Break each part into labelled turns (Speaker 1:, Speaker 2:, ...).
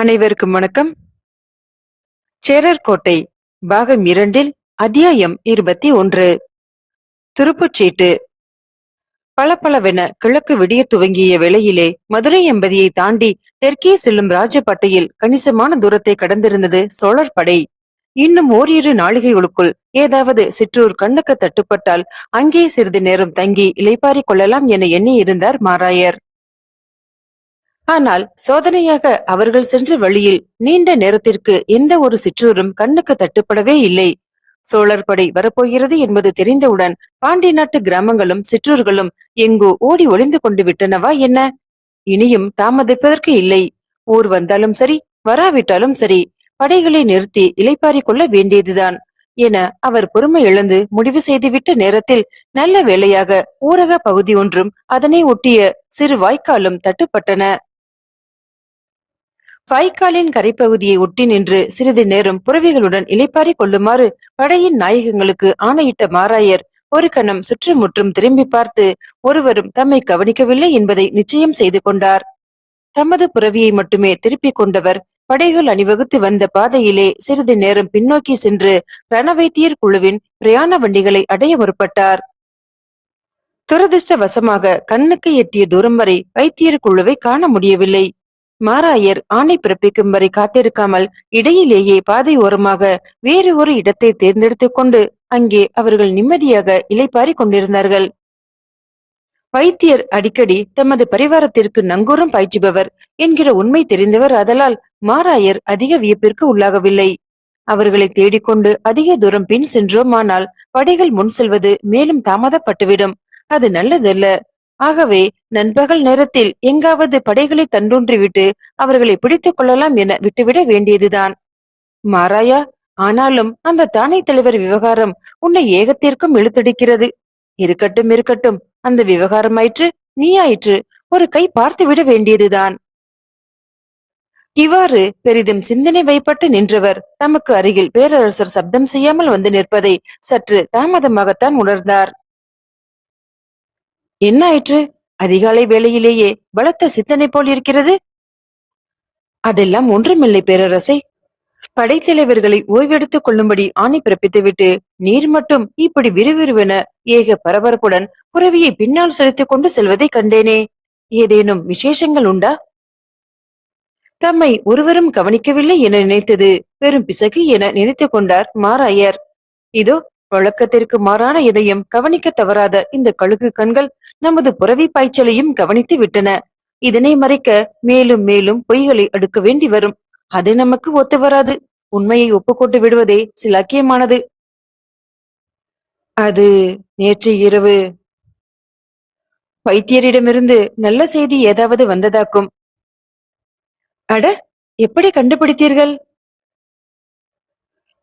Speaker 1: அனைவருக்கும் வணக்கம். சேரர் கோட்டை பாகம் 2 அத்தியாயம் 21. துருப்புச்சீட்டு. பளபளவென கிழக்கு விடிய துவங்கிய வேளையிலே மதுரை எம்பதியை தாண்டி தெற்கே செல்லும் ராஜபாட்டையில் கணிசமான தூரத்தை கடந்திருந்தது சோழர் படை. இன்னும் ஓரிரு நாளிகைகளுக்குள் ஏதாவது சிற்றூர் கண்ணுக்கு தட்டுப்பட்டால் அங்கே சிறிது நேரம் தங்கி இளைப்பாறிக் கொள்ளலாம் என எண்ணி இருந்தார் மாராயர். ஆனால் சோதனையாக அவர்கள் சென்ற வழியில் நீண்ட நேரத்திற்கு எந்த ஒரு சிற்றூரும் கண்ணுக்கு தட்டுப்படவே இல்லை. சோழர் படை வரப்போகிறது என்பது தெரிந்தவுடன் பாண்டி நாட்டு கிராமங்களும் சிற்றூர்களும் எங்கோ ஓடி ஒளிந்து கொண்டு விட்டனவா என்ன? இனியும் தாமதிப்பதற்கு இல்லை. ஊர் வந்தாலும் சரி, வராவிட்டாலும் சரி, படைகளை நிறுத்தி இளைப்பாறிக் கொள்ள வேண்டியதுதான் என அவர் பொறுமை இழந்து முடிவு செய்துவிட்ட நேரத்தில் நல்ல வேளையாக ஊரக பகுதி ஒன்றும் அதனை ஒட்டிய சிறு வாய்க்காலும் தட்டுப்பட்டன. வாய்க்காலின் கரைப்பகுதியை ஒட்டி நின்று சிறிது நேரம் புறவிகளுடன் இளைப்பாறிக் கொள்ளுமாறு படையின் நாயகங்களுக்கு ஆணையிட்ட மாராயர் ஒரு கணம் சுற்றுமுற்றும் திரும்பி பார்த்து ஒருவரும் தம்மை கவனிக்கவில்லை என்பதை நிச்சயம் செய்து கொண்டார். தமது புறவியை மட்டுமே திருப்பிக் கொண்டவர் படைகள் அணிவகுத்து வந்த பாதையிலே சிறிது நேரம் பின்னோக்கி சென்று ரணவைத்தியர் குழுவின் பிரயாண வண்டிகளை அடைய முற்பட்டார். துரதிருஷ்டவசமாக கண்ணுக்கு எட்டிய தூரம் வரை வைத்தியர் குழுவை காண முடியவில்லை. மாராயர் ஆணை பிறப்பிக்கும் வரை காத்திருக்காமல் இடையிலேயே பாதை ஓரமாக வேறு ஒரு இடத்தை தேர்ந்தெடுத்துக் கொண்டு அங்கே அவர்கள் நிம்மதியாக இளைப்பாறிக் கொண்டிருந்தார்கள். வைத்தியர் அடிக்கடி தமது பரிவாரத்திற்கு நங்கூரம் பாய்ச்சுபவர் என்கிற உண்மை தெரிந்தவர் ஆதலால் மாராயர் அதிக வியப்பிற்கு உள்ளாகவில்லை. அவர்களை தேடிக்கொண்டு அதிக தூரம் பின் சென்றோமானால் படைகள் முன் செல்வது மேலும் தாமதப்பட்டுவிடும். அது நல்லதல்ல. ஆகவே நண்பகல் நேரத்தில் எங்காவது படைகளை தண்டொன்றிவிட்டு அவர்களை பிடித்துக் கொள்ளலாம் என விட்டுவிட வேண்டியதுதான். மாராயா, ஆனாலும் அந்த தானை தலைவர் விவகாரம் உன்னை ஏகத்திற்கும் இழுத்தடிக்கிறது. இருக்கட்டும் இருக்கட்டும், அந்த விவகாரம் ஆயிற்று, நீ ஆயிற்று, ஒரு கை பார்த்து விட வேண்டியதுதான். இவ்வாறு பெரிதும் சிந்தனை வைப்பட்டு நின்றவர் தமக்கு அருகில் பேரரசர் சப்தம் செய்யாமல் வந்து நிற்பதை சற்று தாமதமாகத்தான் உணர்ந்தார். என்ன ஆயிற்று? அதிகாலை வேளையிலேயே பலத்த சிந்தனை போல் இருக்கிறது. அதெல்லாம் ஒன்றுமில்லை பேரரசே. படைத்தலைவர்களை ஓய்வெடுத்துக் கொள்ளும்படி ஆணை பிறப்பித்துவிட்டு நீர் மட்டும் இப்படி விறுவிறுவென ஏக பரபரப்புடன் புறவியை பின்னால் செலுத்திக் கொண்டு செல்வதை கண்டேனே. ஏதேனும் விசேஷங்கள் உண்டா? தம்மை ஒருவரும் கவனிக்கவில்லை என நினைத்தது பெரும் பிசகு என நினைத்துக் கொண்டார் மாராயர். இதோ வழக்கத்திற்கு மாறான எதையும் கவனிக்க தவறாத இந்த கழுகு கண்கள் நமது புறவி பாய்ச்சலையும் கவனித்து விட்டன. இதனை மறைக்க மேலும் மேலும் பொய்களை அடுக்க வேண்டி வரும். அது நமக்கு ஒத்து வராது. உண்மையை ஒப்புக்கொண்டு விடுவதே சிலாக்கியமானது. அது நேற்று இரவு வைத்தியரிடமிருந்து நல்ல செய்தி ஏதாவது வந்ததாக்கும். அட, எப்படி கண்டுபிடித்தீர்கள்?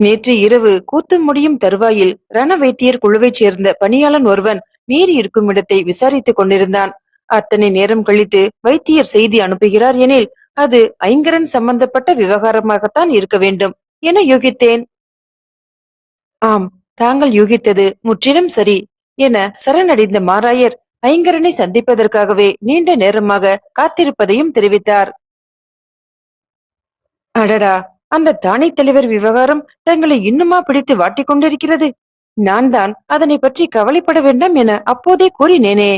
Speaker 1: நேற்று இரவு கூத்து முடியும் தருவாயில் ரண வைத்தியர் குழுவைச் சேர்ந்த பணியாளன் ஒருவன் நீர் இருக்கும் இடத்தை விசாரித்துக் கொண்டிருந்தான். அத்தனை நேரம் கழித்து வைத்தியர் செய்தி அனுப்புகிறார் எனில் அது ஐங்கரன் சம்பந்தப்பட்ட விவகாரமாகத்தான் இருக்க வேண்டும் என யூகித்தேன். ஆம், தாங்கள் யூகித்தது முற்றிலும் சரி என சரணடைந்த மாராயர் ஐங்கரனை சந்திப்பதற்காகவே நீண்ட நேரமாக காத்திருப்பதையும் தெரிவித்தார். அடடா, அந்த தானை தலைவர் விவகாரம் தங்களை இன்னுமா பிடித்து வாட்டிக் கொண்டிருக்கிறது? நான் தான் அதனை பற்றி கவலைப்பட வேண்டாம் என அப்போதே கூறினேனே.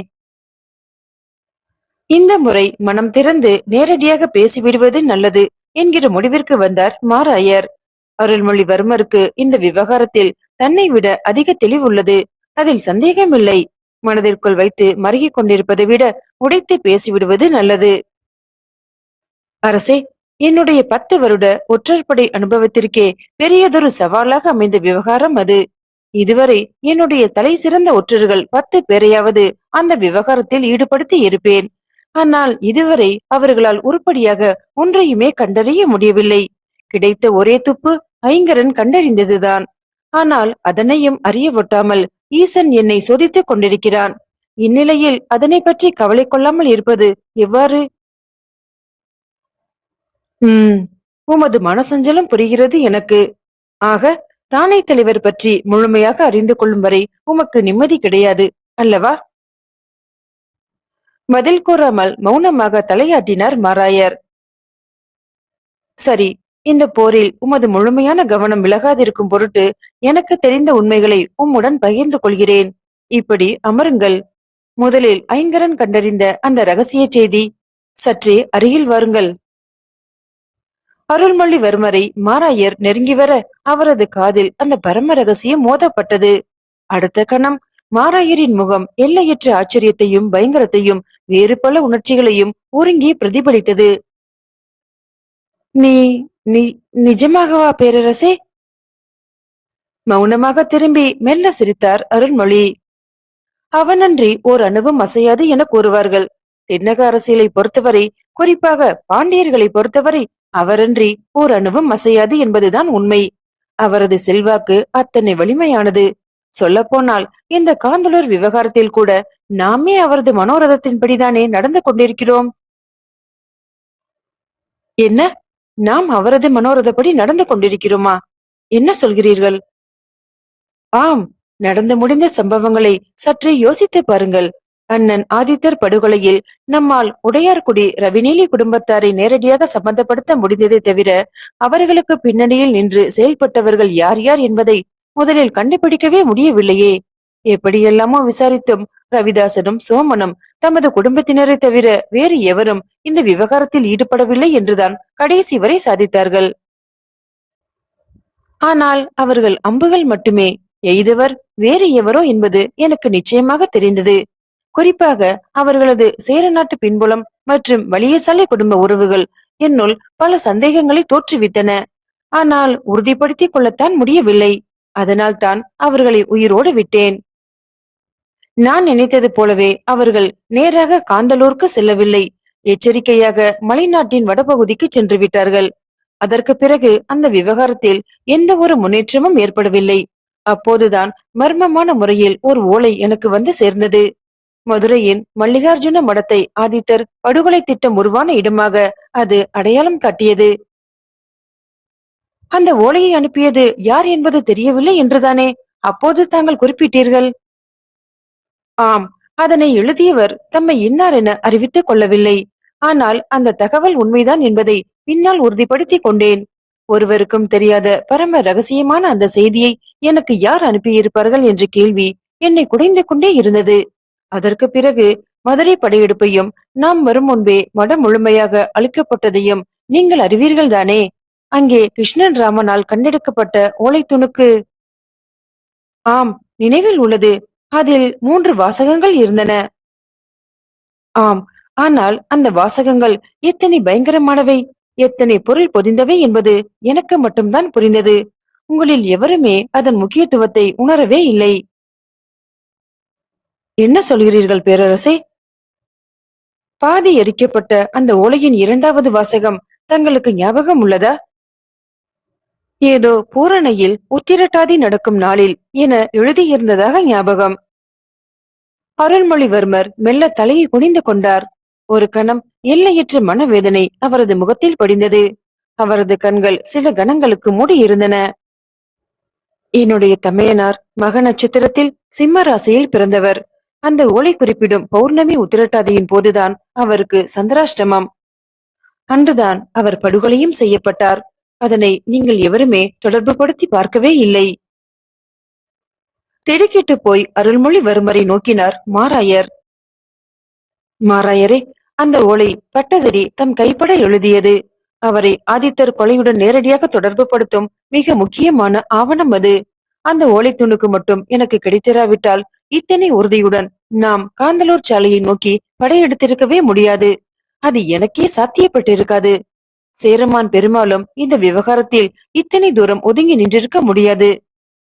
Speaker 1: இந்த முறை மனம் திறந்து நேரடியாக பேசிவிடுவது நல்லது என்கிற முடிவிற்கு வந்தார் மாராயர். அருள்மொழிவர்மருக்கு இந்த விவகாரத்தில் தன்னை விட அதிக தெளிவுள்ளது, அதில் சந்தேகமில்லை. மனதிற்குள் வைத்து மருகிக் கொண்டிருப்பதை விட உடைத்து பேசிவிடுவது நல்லது. அரசே, என்னுடைய 10 வருட ஒற்றற்படை அனுபவத்திற்கே பெரியதொரு சவாலாக அமைந்த விவகாரம் அது. இதுவரை என்னுடைய தலை சிறந்த ஒற்றர்கள் 10 பேரையாவது அந்த விவகாரத்தில் ஈடுபடுத்தி இருப்பேன். ஆனால் இதுவரை அவர்களால் உருப்படியாக ஒன்றையுமே கண்டறிய முடியவில்லை. கிடைத்த ஒரே துப்பு ஐங்கரன் கண்டறிந்ததுதான். ஆனால் அதனையும் அறிய ஒட்டாமல் ஈசன் என்னை சோதித்துக் கொண்டிருக்கிறான். இந்நிலையில் அதனை பற்றி கவலை கொள்ளாமல் இருப்பது எவ்வாறு? உமது மனசஞ்சலம் புரிகிறது எனக்கு. ஆக தானை தலைவர் பற்றி முழுமையாக அறிந்து கொள்ளும் வரை உமக்கு நிம்மதி கிடையாது அல்லவா? பதில் கூறாமல் மௌனமாக தலையாட்டினார் மாராயர். சரி, இந்த போரில் உமது முழுமையான கவனம் விலகாதிருக்கும் பொருட்டு எனக்கு தெரிந்த உண்மைகளை உம்முடன் பகிர்ந்து கொள்கிறேன். இப்படி அமருங்கள். முதலில் ஐங்கரன் கண்டறிந்த அந்த ரகசிய செய்தி. சற்றே அருகில் வாருங்கள். அருள்மொழிவர்மரை மாராயர் நெருங்கி வர அவரது காதில் அந்த பரம ரகசியம் மோதப்பட்டது. அடுத்த கணம் மாராயரின் முகம் எல்லையற்ற ஆச்சரியத்தையும் பயங்கரத்தையும் வேறு பல உணர்ச்சிகளையும் ஒருங்கே பிரதிபலித்தது. நீ நீ நிஜமாகவா பேரரசே? மௌனமாக திரும்பி மெல்ல சிரித்தார் அருள்மொழி. அவனன்றி ஓர் அணுவும் அசையாது என கூறுவார்கள். தென்னக அரசியலை பொறுத்தவரை, குறிப்பாக பாண்டியர்களை பொறுத்தவரை, அவரன்றி ஓர் அணுவும் அசையாது என்பதுதான் உண்மை. அவரது செல்வாக்கு அத்தனை வலிமையானது. சொல்லப்போனால் இந்த காந்தலூர் விவகாரத்தில் கூட நாமே அவரது மனோரதத்தின்படிதானே நடந்து கொண்டிருக்கிறோம். என்ன? நாம் அவரது மனோரதப்படி நடந்து கொண்டிருக்கிறோமா? என்ன சொல்கிறீர்கள்? ஆம், நடந்து முடிந்த சம்பவங்களை சற்றே யோசித்து பாருங்கள். அண்ணன் ஆதித்தர் படுகொலையில் நம்மால் உடையார்குடி ரவிநீலி குடும்பத்தாரை நேரடியாக சம்பந்தப்படுத்த முடிந்ததை தவிர, அவர்களுக்கு பின்னணியில் நின்று செயல்பட்டவர்கள் யார் யார் என்பதை முதலில் கண்டுபிடிக்கவே முடியவில்லையே. எப்படியெல்லாமோ விசாரித்தும் ரவிதாசனும் சோமனும் தமது குடும்பத்தினரை தவிர வேறு எவரும் இந்த விவகாரத்தில் ஈடுபடவில்லை என்றுதான் கடைசி வரை சாதித்தார்கள். ஆனால் அவர்கள் அம்புகள் மட்டுமே எய்தவர் வேறு எவரோ என்பது எனக்கு நிச்சயமாக தெரிந்தது. குறிப்பாக அவர்களது சேர நாட்டு பின்புலம் மற்றும் வலியசாலை குடும்ப உறவுகள் என்னுள் பல சந்தேகங்களை தோற்றுவித்தன. ஆனால் உறுதிப்படுத்திக் கொள்ளத்தான் முடியவில்லை. அதனால் தான் அவர்களை உயிரோடு விட்டேன். நான் நினைத்தது போலவே அவர்கள் நேராக காந்தலூருக்கு செல்லவில்லை. எச்சரிக்கையாக மலைநாட்டின் வடபகுதிக்கு சென்று விட்டார்கள். அதற்கு பிறகு அந்த விவகாரத்தில் எந்த ஒரு முன்னேற்றமும் ஏற்படவில்லை. அப்போதுதான் மர்மமான முறையில் ஒரு ஓலை எனக்கு வந்து சேர்ந்தது. மதுரையின் மல்லிகார்ஜுன மடத்தை ஆதித்தர் படுகொலை திட்டம் உருவான இடமாக அது அடையாளம் காட்டியது. அந்த ஓலையை அனுப்பியது யார் என்பது தெரியவில்லை என்றுதானே அப்போது தாங்கள் குறிப்பிட்டீர்கள்? ஆம், அதனை எழுதியவர் தம்மை இன்னார் என அறிவித்துக் கொள்ளவில்லை. ஆனால் அந்த தகவல் உண்மைதான் என்பதை பின்னால் உறுதிப்படுத்திக் கொண்டேன். ஒருவருக்கும் தெரியாத பரம ரகசியமான அந்த செய்தியை எனக்கு யார் அனுப்பியிருப்பார்கள் என்ற கேள்வி என்னை குடைந்து கொண்டே இருந்தது. அதற்கு பிறகு மதுரை படையெடுப்பையும் நாம் வரும் முன்பே மடம் முழுமையாக அழிக்கப்பட்டதையும் நீங்கள் அறிவீர்கள் தானே? அங்கே கிருஷ்ணன் ராமனால் கண்டெடுக்கப்பட்ட ஓலை துணுக்கு. ஆம், நினைவில் உள்ளது. அதில் 3 வாசகங்கள் இருந்தன. ஆம், ஆனால் அந்த வாசகங்கள் எத்தனை பயங்கரமானவை, எத்தனை பொருள் பொதிந்தவை என்பது எனக்கு மட்டும்தான் புரிந்தது. உங்களில் எவருமே அதன் முக்கியத்துவத்தை உணரவே இல்லை. என்ன சொல்கிறீர்கள் பேரரசே? பாதி எரிக்கப்பட்ட அந்த ஓலையின் 2வது வாசகம் தங்களுக்கு ஞாபகம் உள்ளதா? ஏதோ பூரணையில் உத்திரட்டாதி நடக்கும் நாளில் என எழுதியிருந்ததாக ஞாபகம். அருள்மொழிவர்மர் மெல்ல தலையை குனிந்து கொண்டார். ஒரு கணம் எல்லையற்ற மனவேதனை அவரது முகத்தில் படிந்தது. அவரது கண்கள் சில கணங்களுக்கு மூடியிருந்தன. என்னுடைய தமையனார் மக நட்சத்திரத்தில் சிம்ம ராசியில் பிறந்தவர். அந்த ஓலை குறிப்பிடும் பௌர்ணமி உத்திரட்டாதியின் போதுதான் அவருக்கு சந்திராஷ்டமம். அன்றுதான் அவர் படுகொலையும் செய்யப்பட்டார். அதனை நீங்கள் எவருமே தொடர்பு படுத்தி பார்க்கவே இல்லை. திடுக்கிட்டு போய் அருள்மொழிவர்மரை நோக்கினார் மாராயர். மாராயரே, அந்த ஓலை பட்டதிரி தம் கைப்பட எழுதியது. அவரை ஆதித்தர் கொலையுடன் நேரடியாக தொடர்பு படுத்தும் மிக முக்கியமான ஆவணம் அது. அந்த ஓலை துணுக்கு மட்டும் எனக்கு கிடைத்திராவிட்டால் இத்தனை உறுதியுடன் நாம் காந்தலூர் சாலையை நோக்கி படையெடுத்திருக்கவே முடியாது. அது எனக்கே சாத்தியப்பட்டிருக்காது. சேரமான் பெருமாளும் இந்த விவகாரத்தில் இத்தனை தூரம் ஒதுங்கி நின்றிருக்க முடியாது.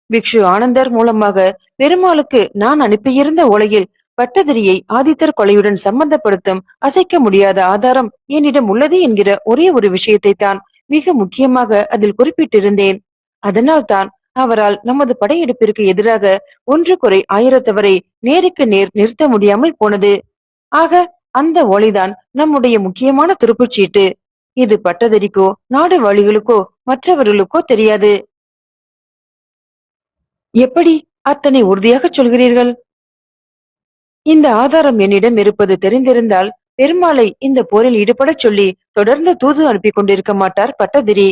Speaker 1: பிக்ஷு ஆனந்தர் மூலமாக பெருமாளுக்கு நான் அனுப்பியிருந்த ஓலையில் பட்டதிரியை ஆதித்தர் கொலையுடன் சம்பந்தப்படுத்தும் அசைக்க முடியாத ஆதாரம் என்னிடம் உள்ளது என்கிற ஒரே ஒரு விஷயத்தை தான் மிக முக்கியமாக அதில் குறிப்பிட்டிருந்தேன். அதனால் தான் அவரால் நமது படையெடுப்பிற்கு எதிராக 1 குறை ஆயிரத்தவரை நேருக்கு நேர் நிறுத்த முடியாமல் போனது. ஆக அந்த ஓலைதான் நம்முடைய முக்கியமான துருப்புச்சீட்டு. இது பட்டதறிக்கோ நாடு வாழிகளுக்கோ மற்றவர்களுக்கோ தெரியாது. எப்படி அத்தனை உறுதியாக சொல்கிறீர்கள்? இந்த ஆதாரம் என்னிடம் இருப்பது தெரிந்திருந்தால் பெருமாளை இந்த போரில் ஈடுபடச் சொல்லி தொடர்ந்து தூது அனுப்பி கொண்டிருக்க மாட்டார் பட்டதிரி.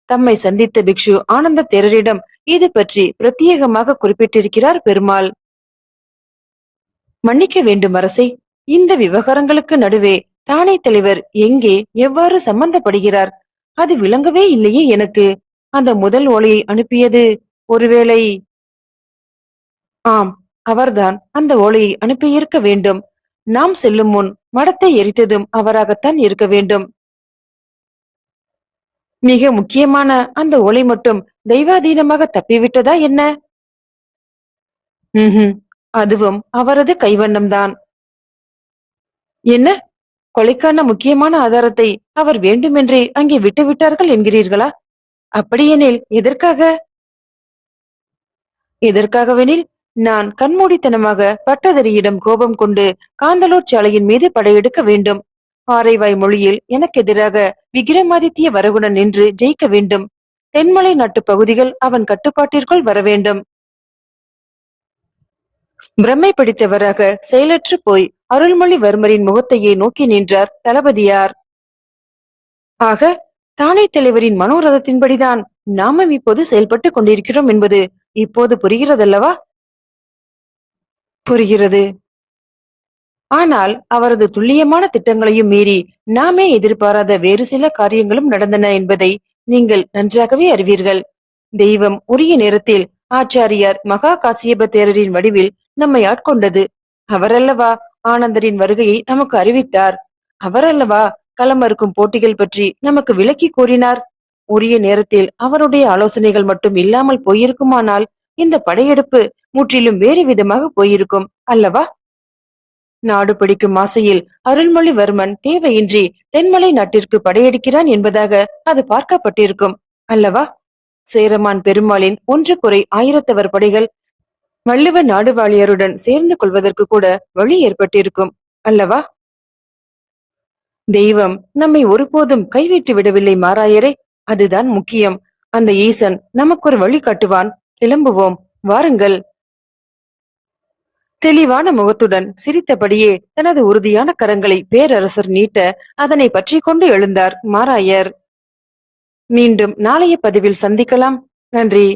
Speaker 1: தம்மை சந்தித்த பிக்ஷு ஆனந்த தேரரிடம் இது பற்றி பிரத்யேகமாக குறிப்பிட்டிருக்கிறார் பெருமாள். மன்னிக்க வேண்டும் அரசே, இந்த விவகாரங்களுக்கு நடுவே தானே தலைவர் எங்கே எவ்வாறு சம்பந்தப்படுகிறார் அது விளங்கவே இல்லையே எனக்கு. அந்த முதல் ஓலையை அனுப்பியது ஒருவேளை? ஆம், அவர்தான் அந்த ஓலையை அனுப்பியிருக்க வேண்டும். நாம் செல்லும் முன் மடத்தை எரித்ததும் அவராகத்தான் இருக்க வேண்டும். மிக முக்கியமான அந்த ஓலை மட்டும் தெய்வாதீனமாக தப்பிவிட்டதா என்ன? ம்ஹும், அதுவும் அவரது கைவண்ணம்தான். என்ன, கொலைக்கான முக்கியமான ஆதாரத்தை அவர் வேண்டுமென்றே அங்கே விட்டுவிட்டார்கள் என்கிறீர்களா? அப்படியெனில் எதற்காக? எதற்காகவெனில், நான் கண்மூடித்தனமாக பட்டதரியிடம் கோபம் கொண்டு காந்தலூர் சாலையின் மீது படையெடுக்க வேண்டும். ஆரைவாய் மொழியில் எனக்கு எதிராக விக்ரமாதித்ய வரகுணன் நின்று ஜெயிக்க வேண்டும். தென்மலை நாட்டு பகுதிகள் அவன் கட்டுப்பாட்டிற்குள் வர வேண்டும். பிரம்மை பிடித்தவராக செயலற்று போய் அருள்மொழிவர்மரின் முகத்தையே நோக்கி நின்றார் தளபதியார். ஆக, தானே தலைவரின் மனோரதத்தின்படிதான் நாமும் இப்போது செயல்பட்டுக் கொண்டிருக்கிறோம் என்பது இப்போது புரிகிறதல்லவா? புரிகிறது. ஆனால் அவரது துல்லியமான திட்டங்களையும் மீறி நாமே எதிர்பாராத வேறு சில காரியங்களும் நடந்தன என்பதை நீங்கள் நன்றாகவே அறிவீர்கள். தெய்வம் உரிய நேரத்தில் ஆச்சாரியார் மகா காசியப தேரரின் வடிவில் நம்மை ஆட்கொண்டது. அவரல்லவா ஆனந்தரின் வருகையை நமக்கு அறிவித்தார். அவரல்லவா களமறுக்கும் போட்டிகள் பற்றி நமக்கு விளக்கி கூறினார். உரிய நேரத்தில் அவருடைய ஆலோசனைகள் மட்டும் இல்லாமல் போயிருக்குமானால் இந்த படையெடுப்பு முற்றிலும் வேறு விதமாக போயிருக்கும் அல்லவா? நாடு பிடிக்கும் ஆசையில் அருள்மொழிவர்மன் தேவையின்றி தென்மலை நாட்டிற்கு படையெடுக்கிறான் என்பதாக அது பார்க்கப்பட்டிருக்கும் அல்லவா? சேரமான் பெருமாளின் ஒன்று குறை ஆயிரத்தவர் படைகள் வள்ளுவ நாடுவாழியருடன் சேர்ந்து கொள்வதற்கு கூட வழி ஏற்பட்டிருக்கும் அல்லவா? தெய்வம் நம்மை ஒருபோதும் கைவிட்டு விடவில்லை மாராயரே, அதுதான் முக்கியம். அந்த ஈசன் நமக்கு ஒரு வழி காட்டுவான். கிளம்புவோம், வாருங்கள். தெளிவான முகத்துடன் சிரித்தபடியே தனது உறுதியான கரங்களை பேரரசர் நீட்ட அதனை பற்றி கொண்டு எழுந்தார் மாராயர். மீண்டும் நாளைய பதிவில் சந்திக்கலாம். நன்றி.